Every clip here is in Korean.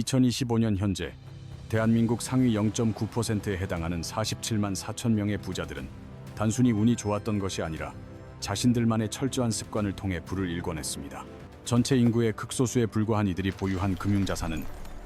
2025년 현재 대한민국 상위 0.9%에 해당하는 47만 4천 명의 부자들은 단순히 운이 좋았던 것이 아니라 자신들만의 철저한 습관을 통해 부를 일궈냈습니다. 전체 인구의 극소수에 불과한 이들이 보유한 금융자산은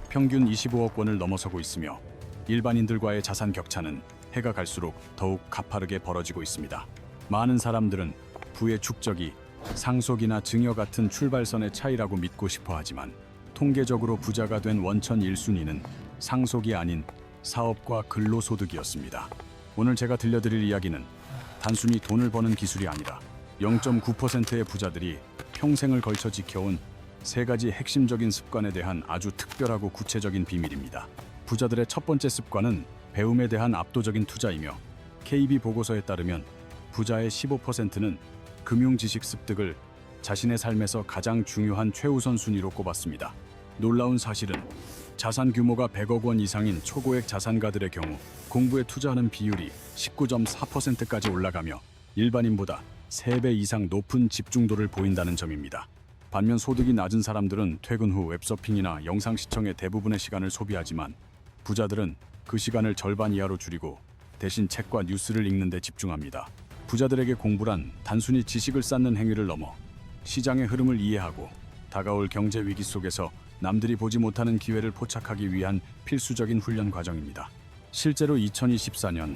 평균 25억 원을 넘어서고 있으며 일반인들과의 자산 격차는 해가 갈수록 더욱 가파르게 벌어지고 있습니다. 많은 사람들은 부의 축적이 상속이나 증여 같은 출발선의 차이라고 믿고 싶어 하지만 통계적으로 부자가 된 원천 1순위는 상속이 아닌 사업과 근로소득이었습니다. 오늘 제가 들려드릴 이야기는 단순히 돈을 버는 기술이 아니라 0.9%의 부자들이 평생을 걸쳐 지켜온 세 가지 핵심적인 습관에 대한 아주 특별하고 구체적인 비밀입니다. 부자들의 첫 번째 습관은 배움에 대한 압도적인 투자이며 KB 보고서에 따르면 부자의 15%는 금융 지식 습득을 자신의 삶에서 가장 중요한 최우선 순위로 꼽았습니다. 놀라운 사실은 자산 규모가 100억 원 이상인 초고액 자산가들의 경우 공부에 투자하는 비율이 19.4%까지 올라가며 일반인보다 3배 이상 높은 집중도를 보인다는 점입니다. 반면 소득이 낮은 사람들은 퇴근 후 웹서핑이나 영상 시청에 대부분의 시간을 소비하지만 부자들은 그 시간을 절반 이하로 줄이고 대신 책과 뉴스를 읽는 데 집중합니다. 부자들에게 공부란 단순히 지식을 쌓는 행위를 넘어 시장의 흐름을 이해하고 다가올 경제 위기 속에서 남들이 보지 못하는 기회를 포착하기 위한 필수적인 훈련 과정입니다. 실제로 2024년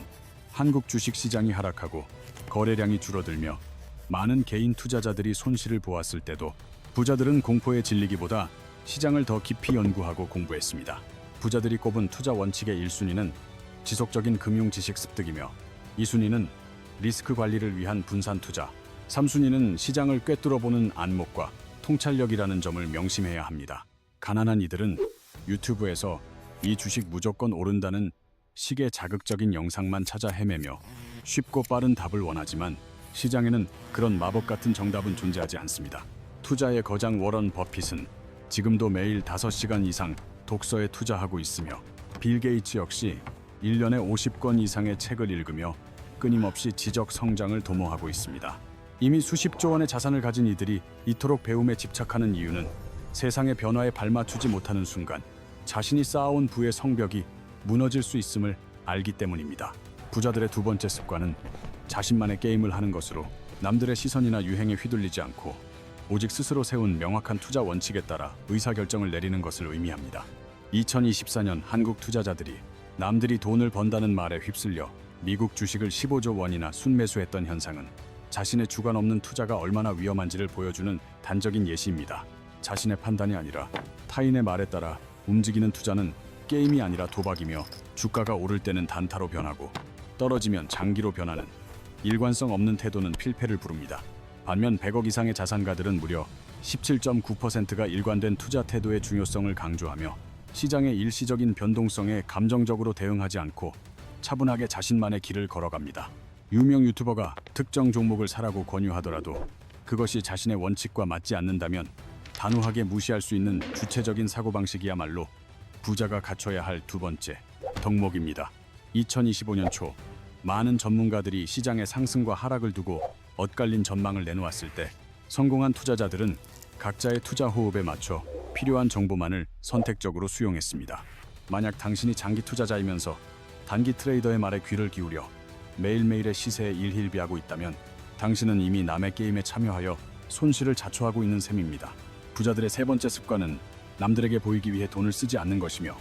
한국 주식 시장이 하락하고 거래량이 줄어들며 많은 개인 투자자들이 손실을 보았을 때도 부자들은 공포에 질리기보다 시장을 더 깊이 연구하고 공부했습니다. 부자들이 꼽은 투자 원칙의 1순위는 지속적인 금융 지식 습득이며 2순위는 리스크 관리를 위한 분산 투자, 3순위는 시장을 꿰뚫어보는 안목과 통찰력이라는 점을 명심해야 합니다. 가난한 이들은 유튜브에서 이 주식 무조건 오른다는 식의 자극적인 영상만 찾아 헤매며 쉽고 빠른 답을 원하지만 시장에는 그런 마법 같은 정답은 존재하지 않습니다. 투자의 거장 워런 버핏은 지금도 매일 5시간 이상 독서에 투자하고 있으며 빌 게이츠 역시 1년에 50권 이상의 책을 읽으며 끊임없이 지적 성장을 도모하고 있습니다. 이미 수십조 원의 자산을 가진 이들이 이토록 배움에 집착하는 이유는 세상의 변화에 발맞추지 못하는 순간 자신이 쌓아온 부의 성벽이 무너질 수 있음을 알기 때문입니다. 부자들의 두 번째 습관은 자신만의 게임을 하는 것으로 남들의 시선이나 유행에 휘둘리지 않고 오직 스스로 세운 명확한 투자 원칙에 따라 의사결정을 내리는 것을 의미합니다. 2024년 한국 투자자들이 남들이 돈을 번다는 말에 휩쓸려 미국 주식을 15조 원이나 순매수했던 현상은 자신의 주관 없는 투자가 얼마나 위험한지를 보여주는 단적인 예시입니다. 자신의 판단이 아니라 타인의 말에 따라 움직이는 투자는 게임이 아니라 도박이며 주가가 오를 때는 단타로 변하고 떨어지면 장기로 변하는 일관성 없는 태도는 필패를 부릅니다. 반면 100억 이상의 자산가들은 무려 17.9%가 일관된 투자 태도의 중요성을 강조하며 시장의 일시적인 변동성에 감정적으로 대응하지 않고 차분하게 자신만의 길을 걸어갑니다. 유명 유튜버가 특정 종목을 사라고 권유하더라도 그것이 자신의 원칙과 맞지 않는다면 단호하게 무시할 수 있는 주체적인 사고방식이야말로 부자가 갖춰야 할 두 번째 덕목입니다. 2025년 초 많은 전문가들이 시장의 상승과 하락을 두고 엇갈린 전망을 내놓았을 때 성공한 투자자들은 각자의 투자 호흡에 맞춰 필요한 정보만을 선택적으로 수용했습니다. 만약 당신이 장기 투자자이면서 단기 트레이더의 말에 귀를 기울여 매일매일의 시세에 일희일비하고 있다면 당신은 이미 남의 게임에 참여하여 손실을 자초하고 있는 셈입니다. 부자들의 세 번째 습관은 남들에게 보이기 위해 돈을 쓰지 않는 것이며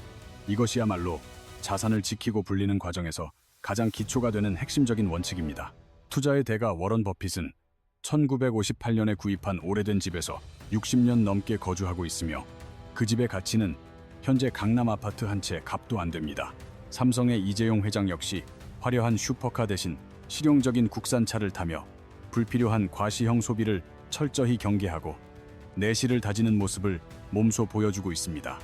이것이야말로 자산을 지키고 불리는 과정에서 가장 기초가 되는 핵심적인 원칙입니다. 투자의 대가 워런 버핏은 1958년에 구입한 오래된 집에서 60년 넘게 거주하고 있으며 그 집의 가치는 현재 강남 아파트 한 채 값도 안 됩니다. 삼성의 이재용 회장 역시 화려한 슈퍼카 대신 실용적인 국산차를 타며 불필요한 과시형 소비를 철저히 경계하고 내실을 다지는 모습을 몸소 보여주고 있습니다.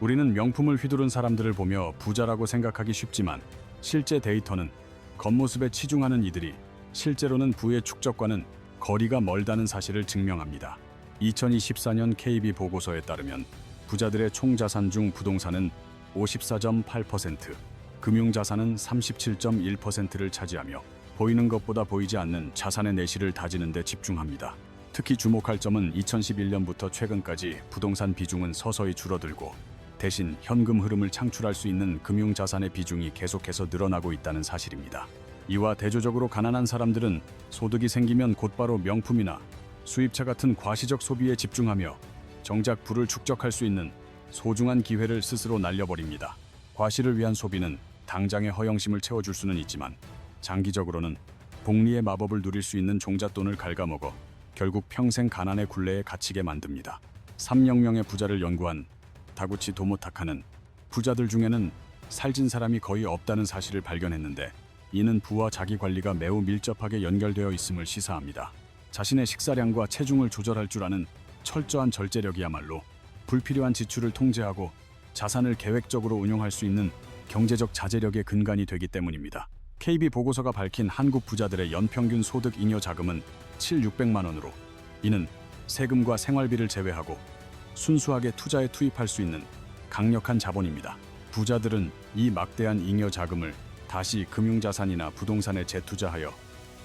우리는 명품을 휘두른 사람들을 보며 부자라고 생각하기 쉽지만 실제 데이터는 겉모습에 치중하는 이들이 실제로는 부의 축적과는 거리가 멀다는 사실을 증명합니다. 2024년 KB 보고서에 따르면 부자들의 총자산 중 부동산은 54.8%, 금융자산은 37.1%를 차지하며 보이는 것보다 보이지 않는 자산의 내실을 다지는 데 집중합니다. 특히 주목할 점은 2011년부터 최근까지 부동산 비중은 서서히 줄어들고 대신 현금 흐름을 창출할 수 있는 금융자산의 비중이 계속해서 늘어나고 있다는 사실입니다. 이와 대조적으로 가난한 사람들은 소득이 생기면 곧바로 명품이나 수입차 같은 과시적 소비에 집중하며 정작 부를 축적할 수 있는 소중한 기회를 스스로 날려버립니다. 과시를 위한 소비는 당장의 허영심을 채워줄 수는 있지만 장기적으로는 복리의 마법을 누릴 수 있는 종잣돈을 갉아먹어 결국 평생 가난의 굴레에 갇히게 만듭니다. 300명의 부자를 연구한 다구치 도모타카는 부자들 중에는 살찐 사람이 거의 없다는 사실을 발견했는데, 이는 부와 자기 관리가 매우 밀접하게 연결되어 있음을 시사합니다. 자신의 식사량과 체중을 조절할 줄 아는 철저한 절제력이야말로 불필요한 지출을 통제하고 자산을 계획적으로 운용할 수 있는 경제적 자제력의 근간이 되기 때문입니다. KB 보고서가 밝힌 한국 부자들의 연평균 소득 잉여 자금은 600만 원으로, 이는 세금과 생활비를 제외하고 순수하게 투자에 투입할 수 있는 강력한 자본입니다. 부자들은 이 막대한 잉여 자금을 다시 금융자산이나 부동산에 재투자하여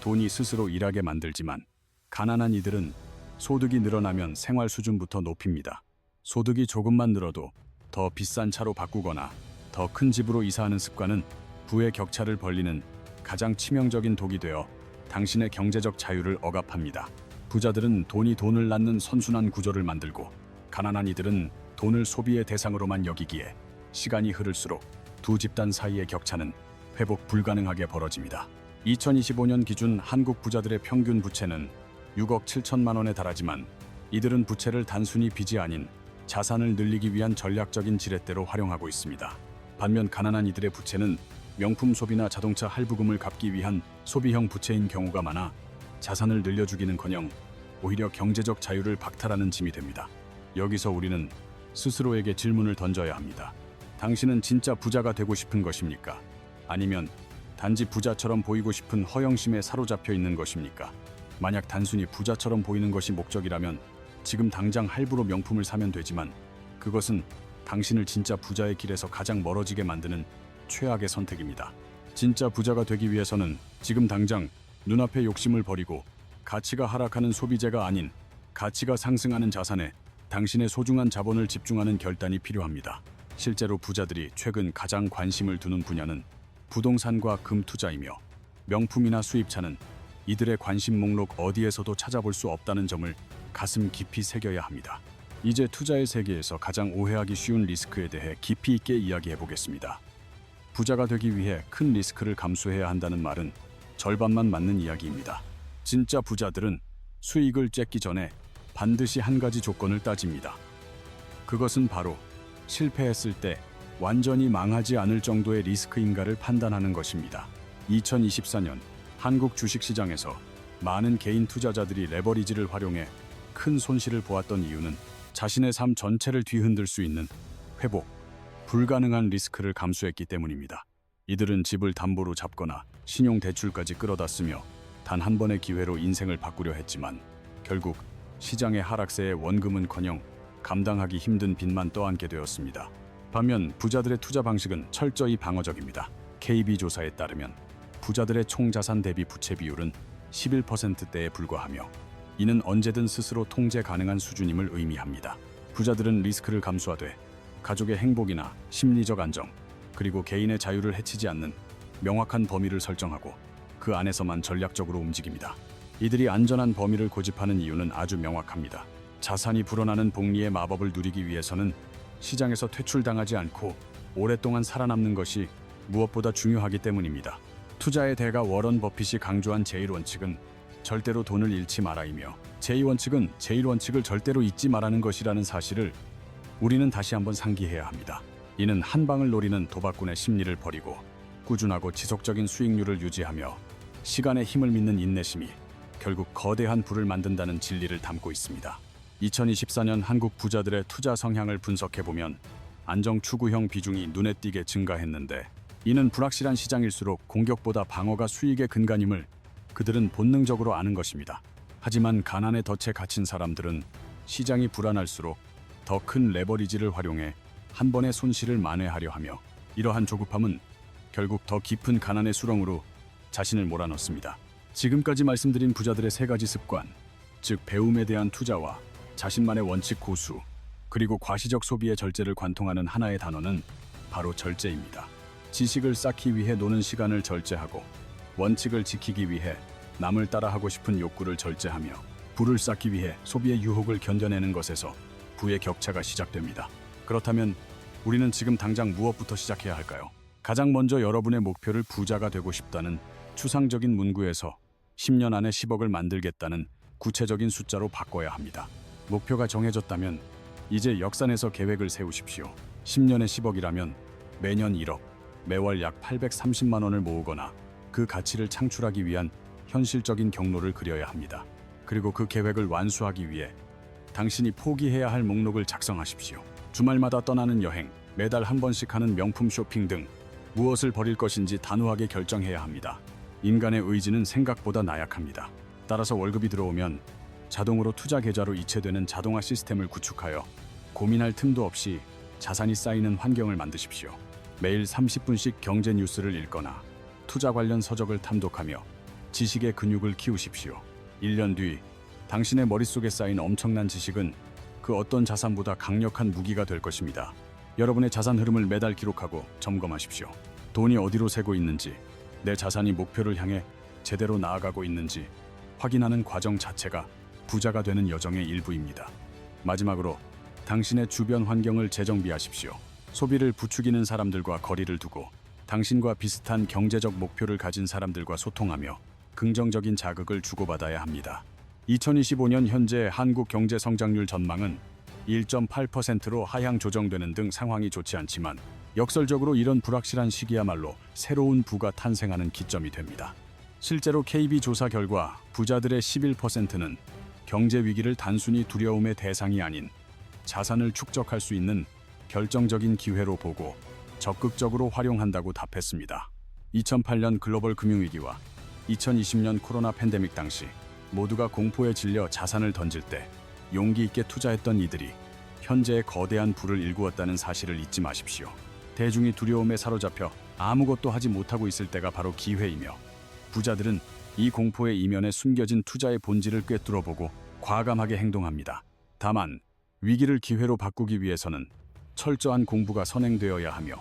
돈이 스스로 일하게 만들지만, 가난한 이들은 소득이 늘어나면 생활 수준부터 높입니다. 소득이 조금만 늘어도 더 비싼 차로 바꾸거나 더 큰 집으로 이사하는 습관은 부의 격차를 벌리는 가장 치명적인 독이 되어 당신의 경제적 자유를 억압합니다. 부자들은 돈이 돈을 낳는 선순환 구조를 만들고, 가난한 이들은 돈을 소비의 대상으로만 여기기에 시간이 흐를수록 두 집단 사이의 격차는 회복 불가능하게 벌어집니다. 2025년 기준 한국 부자들의 평균 부채는 6억 7천만 원에 달하지만, 이들은 부채를 단순히 빚이 아닌 자산을 늘리기 위한 전략적인 지렛대로 활용하고 있습니다. 반면 가난한 이들의 부채는 명품 소비나 자동차 할부금을 갚기 위한 소비형 부채인 경우가 많아 자산을 늘려주기는커녕 오히려 경제적 자유를 박탈하는 짐이 됩니다. 여기서 우리는 스스로에게 질문을 던져야 합니다. 당신은 진짜 부자가 되고 싶은 것입니까? 아니면 단지 부자처럼 보이고 싶은 허영심에 사로잡혀 있는 것입니까? 만약 단순히 부자처럼 보이는 것이 목적이라면 지금 당장 할부로 명품을 사면 되지만, 그것은 당신을 진짜 부자의 길에서 가장 멀어지게 만드는 최악의 선택입니다. 진짜 부자가 되기 위해서는 지금 당장 눈앞의 욕심을 버리고 가치가 하락하는 소비재가 아닌 가치가 상승하는 자산에 당신의 소중한 자본을 집중하는 결단이 필요합니다. 실제로 부자들이 최근 가장 관심을 두는 분야는 부동산과 금 투자이며, 명품이나 수입차는 이들의 관심 목록 어디에서도 찾아볼 수 없다는 점을 가슴 깊이 새겨야 합니다. 이제 투자의 세계에서 가장 오해하기 쉬운 리스크에 대해 깊이 있게 이야기해 보겠습니다. 부자가 되기 위해 큰 리스크를 감수해야 한다는 말은 절반만 맞는 이야기입니다. 진짜 부자들은 수익을 쬐기 전에 반드시 한 가지 조건을 따집니다. 그것은 바로 실패했을 때 완전히 망하지 않을 정도의 리스크인가를 판단하는 것입니다. 2024년 한국 주식시장에서 많은 개인 투자자들이 레버리지를 활용해 큰 손실을 보았던 이유는 자신의 삶 전체를 뒤흔들 수 있는 회복 불가능한 리스크를 감수했기 때문입니다. 이들은 집을 담보로 잡거나 신용대출까지 끌어다 쓰며 단 한 번의 기회로 인생을 바꾸려 했지만, 결국 시장의 하락세에 원금은커녕 감당하기 힘든 빚만 떠안게 되었습니다. 반면 부자들의 투자 방식은 철저히 방어적입니다. KB 조사에 따르면 부자들의 총자산 대비 부채 비율은 11%대에 불과하며, 이는 언제든 스스로 통제 가능한 수준임을 의미합니다. 부자들은 리스크를 감수하되 가족의 행복이나 심리적 안정, 그리고 개인의 자유를 해치지 않는 명확한 범위를 설정하고 그 안에서만 전략적으로 움직입니다. 이들이 안전한 범위를 고집하는 이유는 아주 명확합니다. 자산이 불어나는 복리의 마법을 누리기 위해서는 시장에서 퇴출당하지 않고 오랫동안 살아남는 것이 무엇보다 중요하기 때문입니다. 투자의 대가 워런 버핏이 강조한 제1원칙은 절대로 돈을 잃지 마라이며, 제2원칙은 제1원칙을 절대로 잊지 말라는 것이라는 사실을 우리는 다시 한번 상기해야 합니다. 이는 한 방을 노리는 도박꾼의 심리를 버리고 꾸준하고 지속적인 수익률을 유지하며 시간의 힘을 믿는 인내심이 결국 거대한 부를 만든다는 진리를 담고 있습니다. 2024년 한국 부자들의 투자 성향을 분석해보면 안정 추구형 비중이 눈에 띄게 증가했는데, 이는 불확실한 시장일수록 공격보다 방어가 수익의 근간임을 그들은 본능적으로 아는 것입니다. 하지만 가난에 덫에 갇힌 사람들은 시장이 불안할수록 더 큰 레버리지를 활용해 한 번의 손실을 만회하려 하며, 이러한 조급함은 결국 더 깊은 가난의 수렁으로 자신을 몰아넣습니다. 지금까지 말씀드린 부자들의 세 가지 습관, 즉 배움에 대한 투자와 자신만의 원칙 고수, 그리고 과시적 소비의 절제를 관통하는 하나의 단어는 바로 절제입니다. 지식을 쌓기 위해 노는 시간을 절제하고 원칙을 지키기 위해 남을 따라하고 싶은 욕구를 절제하며 부를 쌓기 위해 소비의 유혹을 견뎌내는 것에서 부의 격차가 시작됩니다. 그렇다면 우리는 지금 당장 무엇부터 시작해야 할까요? 가장 먼저 여러분의 목표를 부자가 되고 싶다는 추상적인 문구에서 10년 안에 10억을 만들겠다는 구체적인 숫자로 바꿔야 합니다. 목표가 정해졌다면 이제 역산해서 계획을 세우십시오. 10년에 10억이라면 매년 1억, 매월 약 830만 원을 모으거나 그 가치를 창출하기 위한 현실적인 경로를 그려야 합니다. 그리고 그 계획을 완수하기 위해 당신이 포기해야 할 목록을 작성하십시오. 주말마다 떠나는 여행, 매달 한 번씩 하는 명품 쇼핑 등 무엇을 버릴 것인지 단호하게 결정해야 합니다. 인간의 의지는 생각보다 나약합니다. 따라서 월급이 들어오면 자동으로 투자 계좌로 이체되는 자동화 시스템을 구축하여 고민할 틈도 없이 자산이 쌓이는 환경을 만드십시오. 매일 30분씩 경제 뉴스를 읽거나 투자 관련 서적을 탐독하며 지식의 근육을 키우십시오. 1년 뒤 당신의 머릿속에 쌓인 엄청난 지식은 그 어떤 자산보다 강력한 무기가 될 것입니다. 여러분의 자산 흐름을 매달 기록하고 점검하십시오. 돈이 어디로 새고 있는지, 내 자산이 목표를 향해 제대로 나아가고 있는지 확인하는 과정 자체가 부자가 되는 여정의 일부입니다. 마지막으로 당신의 주변 환경을 재정비하십시오. 소비를 부추기는 사람들과 거리를 두고 당신과 비슷한 경제적 목표를 가진 사람들과 소통하며 긍정적인 자극을 주고받아야 합니다. 2025년 현재 한국 경제 성장률 전망은 1.8%로 하향 조정되는 등 상황이 좋지 않지만 역설적으로 이런 불확실한 시기야말로 새로운 부가 탄생하는 기점이 됩니다. 실제로 KB 조사 결과 부자들의 11%는 경제 위기를 단순히 두려움의 대상이 아닌 자산을 축적할 수 있는 결정적인 기회로 보고 적극적으로 활용한다고 답했습니다. 2008년 글로벌 금융위기와 2020년 코로나 팬데믹 당시 모두가 공포에 질려 자산을 던질 때 용기 있게 투자했던 이들이 현재의 거대한 부를 일구었다는 사실을 잊지 마십시오. 대중이 두려움에 사로잡혀 아무것도 하지 못하고 있을 때가 바로 기회이며 부자들은 이 공포의 이면에 숨겨진 투자의 본질을 꿰뚫어보고 과감하게 행동합니다. 다만 위기를 기회로 바꾸기 위해서는 철저한 공부가 선행되어야 하며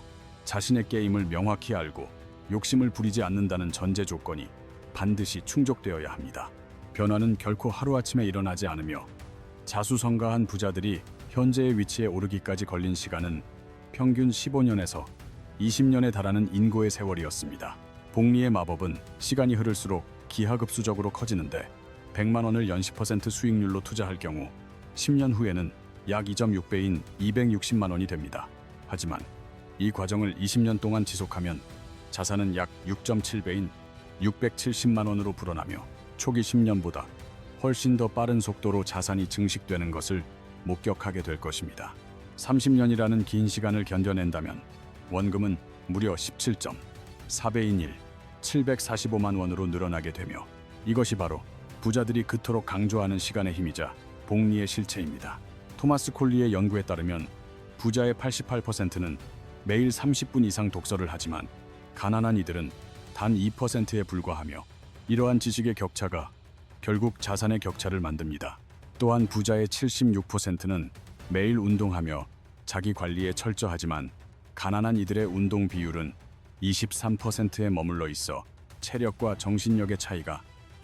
자신의 게임을 명확히 알고 욕심을 부리지 않는다는 전제 조건이 반드시 충족되어야 합니다. 변화는 결코 하루아침에 일어나지 않으며 자수성가한 부자들이 현재의 위치에 오르기까지 걸린 시간은 평균 15년에서 20년에 달하는 인고의 세월이었습니다. 복리의 마법은 시간이 흐를수록 기하급수적으로 커지는데 100만 원을 연 10% 수익률로 투자할 경우 10년 후에는 약 2.6배인 260만 원이 됩니다. 하지만 이 과정을 20년 동안 지속하면 자산은 약 6.7배인 670만 원으로 불어나며 초기 10년보다 훨씬 더 빠른 속도로 자산이 증식되는 것을 목격하게 될 것입니다. 30년이라는 긴 시간을 견뎌낸다면 원금은 무려 17.4배인 745만 원으로 늘어나게 되며 이것이 바로 부자들이 그토록 강조하는 시간의 힘이자 복리의 실체입니다. 토마스 콜리의 연구에 따르면 부자의 88%는 매일 30분 이상 독서를 하지만 가난한 이들은 단 2%에 불과하며 이러한 지식의 격차가 결국 자산의 격차를 만듭니다. 또한 부자의 76%는 매일 운동하며 자기 관리에 철저하지만 가난한 이들의 운동 비율은 23%에 머물러 있어 체력과 정신력의 차이가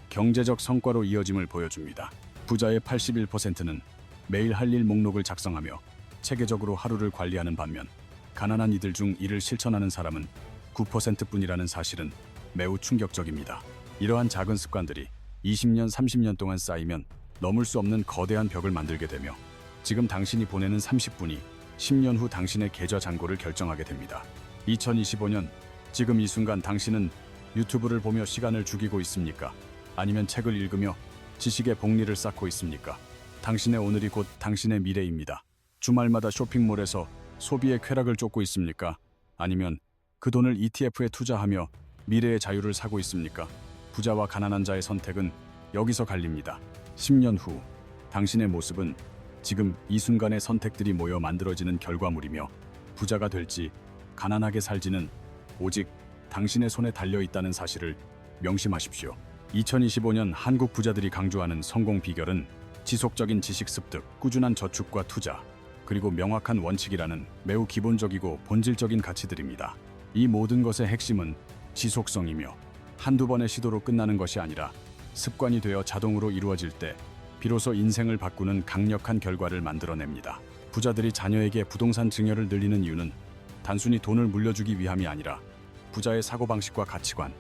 경제적 성과로 이어짐을 보여줍니다. 부자의 81%는 매일 할 일 목록을 작성하며 체계적으로 하루를 관리하는 반면 가난한 이들 중 이를 실천하는 사람은 9%뿐이라는 사실은 매우 충격적입니다. 이러한 작은 습관들이 20년, 30년 동안 쌓이면 넘을 수 없는 거대한 벽을 만들게 되며 지금 당신이 보내는 30분이 10년 후 당신의 계좌 잔고를 결정하게 됩니다. 2025년 지금 이 순간 당신은 유튜브를 보며 시간을 죽이고 있습니까? 아니면 책을 읽으며 지식의 복리를 쌓고 있습니까? 당신의 오늘이 곧 당신의 미래입니다. 주말마다 쇼핑몰에서 소비의 쾌락을 쫓고 있습니까? 아니면 그 돈을 ETF에 투자하며 미래의 자유를 사고 있습니까? 부자와 가난한 자의 선택은 여기서 갈립니다. 10년 후 당신의 모습은 지금 이 순간의 선택들이 모여 만들어지는 결과물이며 부자가 될지 가난하게 살지는 오직 당신의 손에 달려 있다는 사실을 명심하십시오. 2025년 한국 부자들이 강조하는 성공 비결은 지속적인 지식 습득, 꾸준한 저축과 투자, 그리고 명확한 원칙이라는 매우 기본적이고 본질적인 가치들입니다. 이 모든 것의 핵심은 지속성이며 한두 번의 시도로 끝나는 것이 아니라 습관이 되어 자동으로 이루어질 때 비로소 인생을 바꾸는 강력한 결과를 만들어냅니다. 부자들이 자녀에게 부동산 증여를 늘리는 이유는 단순히 돈을 물려주기 위함이 아니라 부자의 사고방식과 가치관,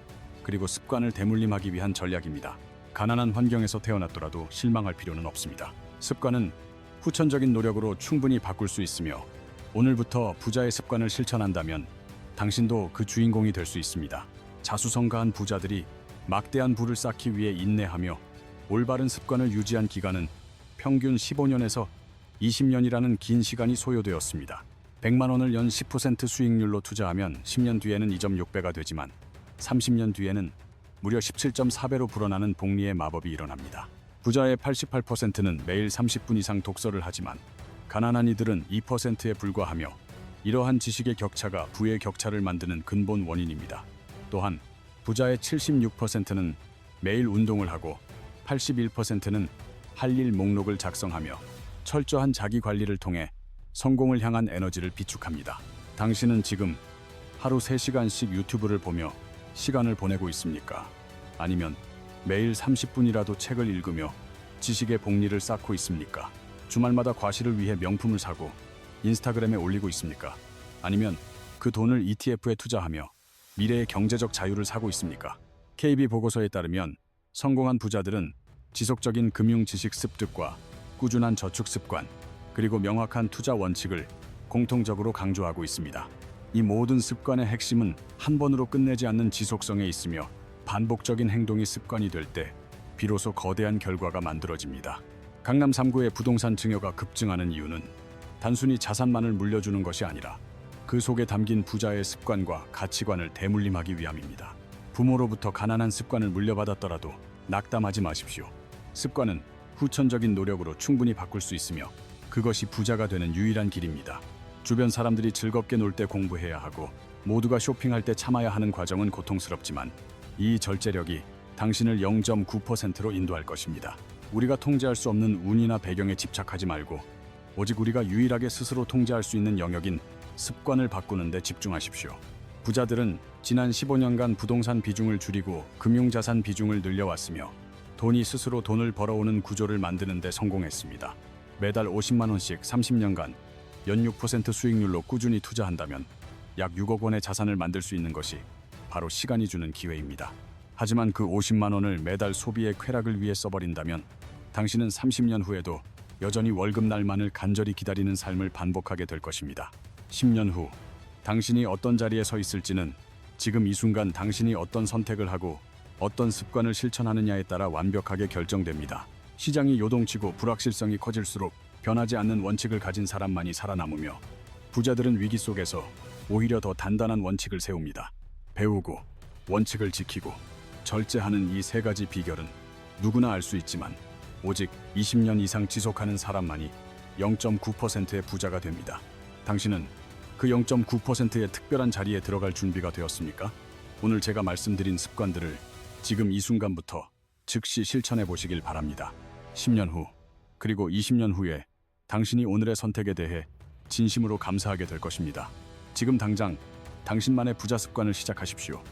그리고 습관을 대물림하기 위한 전략입니다. 가난한 환경에서 태어났더라도 실망할 필요는 없습니다. 습관은 후천적인 노력으로 충분히 바꿀 수 있으며 오늘부터 부자의 습관을 실천한다면 당신도 그 주인공이 될 수 있습니다. 자수성가한 부자들이 막대한 부를 쌓기 위해 인내하며 올바른 습관을 유지한 기간은 평균 15년에서 20년이라는 긴 시간이 소요되었습니다. 100만 원을 연 10% 수익률로 투자하면 10년 뒤에는 2.6배가 되지만 30년 뒤에는 무려 17.4배로 불어나는 복리의 마법이 일어납니다. 부자의 88%는 매일 30분 이상 독서를 하지만 가난한 이들은 2%에 불과하며 이러한 지식의 격차가 부의 격차를 만드는 근본 원인입니다. 또한 부자의 76%는 매일 운동을 하고 81%는 할 일 목록을 작성하며 철저한 자기 관리를 통해 성공을 향한 에너지를 비축합니다. 당신은 지금 하루 3시간씩 유튜브를 보며 시간을 보내고 있습니까? 아니면 매일 30분이라도 책을 읽으며 지식의 복리를 쌓고 있습니까? 주말마다 과시를 위해 명품을 사고 인스타그램에 올리고 있습니까? 아니면 그 돈을 ETF에 투자하며 미래의 경제적 자유를 사고 있습니까? KB 보고서에 따르면 성공한 부자들은 지속적인 금융 지식 습득과 꾸준한 저축 습관, 그리고 명확한 투자 원칙을 공통적으로 강조하고 있습니다. 이 모든 습관의 핵심은 한 번으로 끝내지 않는 지속성에 있으며 반복적인 행동이 습관이 될 때 비로소 거대한 결과가 만들어집니다. 강남 3구의 부동산 증여가 급증하는 이유는 단순히 자산만을 물려주는 것이 아니라 그 속에 담긴 부자의 습관과 가치관을 대물림하기 위함입니다. 부모로부터 가난한 습관을 물려받았더라도 낙담하지 마십시오. 습관은 후천적인 노력으로 충분히 바꿀 수 있으며 그것이 부자가 되는 유일한 길입니다. 주변 사람들이 즐겁게 놀 때 공부해야 하고 모두가 쇼핑할 때 참아야 하는 과정은 고통스럽지만 이 절제력이 당신을 0.9%로 인도할 것입니다. 우리가 통제할 수 없는 운이나 배경에 집착하지 말고 오직 우리가 유일하게 스스로 통제할 수 있는 영역인 습관을 바꾸는 데 집중하십시오. 부자들은 지난 15년간 부동산 비중을 줄이고 금융자산 비중을 늘려왔으며 돈이 스스로 돈을 벌어오는 구조를 만드는 데 성공했습니다. 매달 50만 원씩 30년간 연 6% 수익률로 꾸준히 투자한다면 약 6억 원의 자산을 만들 수 있는 것이 바로 시간이 주는 기회입니다. 하지만 그 50만 원을 매달 소비의 쾌락을 위해 써버린다면 당신은 30년 후에도 여전히 월급날만을 간절히 기다리는 삶을 반복하게 될 것입니다. 10년 후 당신이 어떤 자리에 서 있을지는 지금 이 순간 당신이 어떤 선택을 하고 어떤 습관을 실천하느냐에 따라 완벽하게 결정됩니다. 시장이 요동치고 불확실성이 커질수록 변하지 않는 원칙을 가진 사람만이 살아남으며 부자들은 위기 속에서 오히려 더 단단한 원칙을 세웁니다. 배우고 원칙을 지키고 절제하는 이 세 가지 비결은 누구나 알 수 있지만 오직 20년 이상 지속하는 사람만이 0.9%의 부자가 됩니다. 당신은 그 0.9%의 특별한 자리에 들어갈 준비가 되었습니까? 오늘 제가 말씀드린 습관들을 지금 이 순간부터 즉시 실천해 보시길 바랍니다. 10년 후, 그리고 20년 후에 당신이 오늘의 선택에 대해 진심으로 감사하게 될 것입니다. 지금 당장 당신만의 부자 습관을 시작하십시오.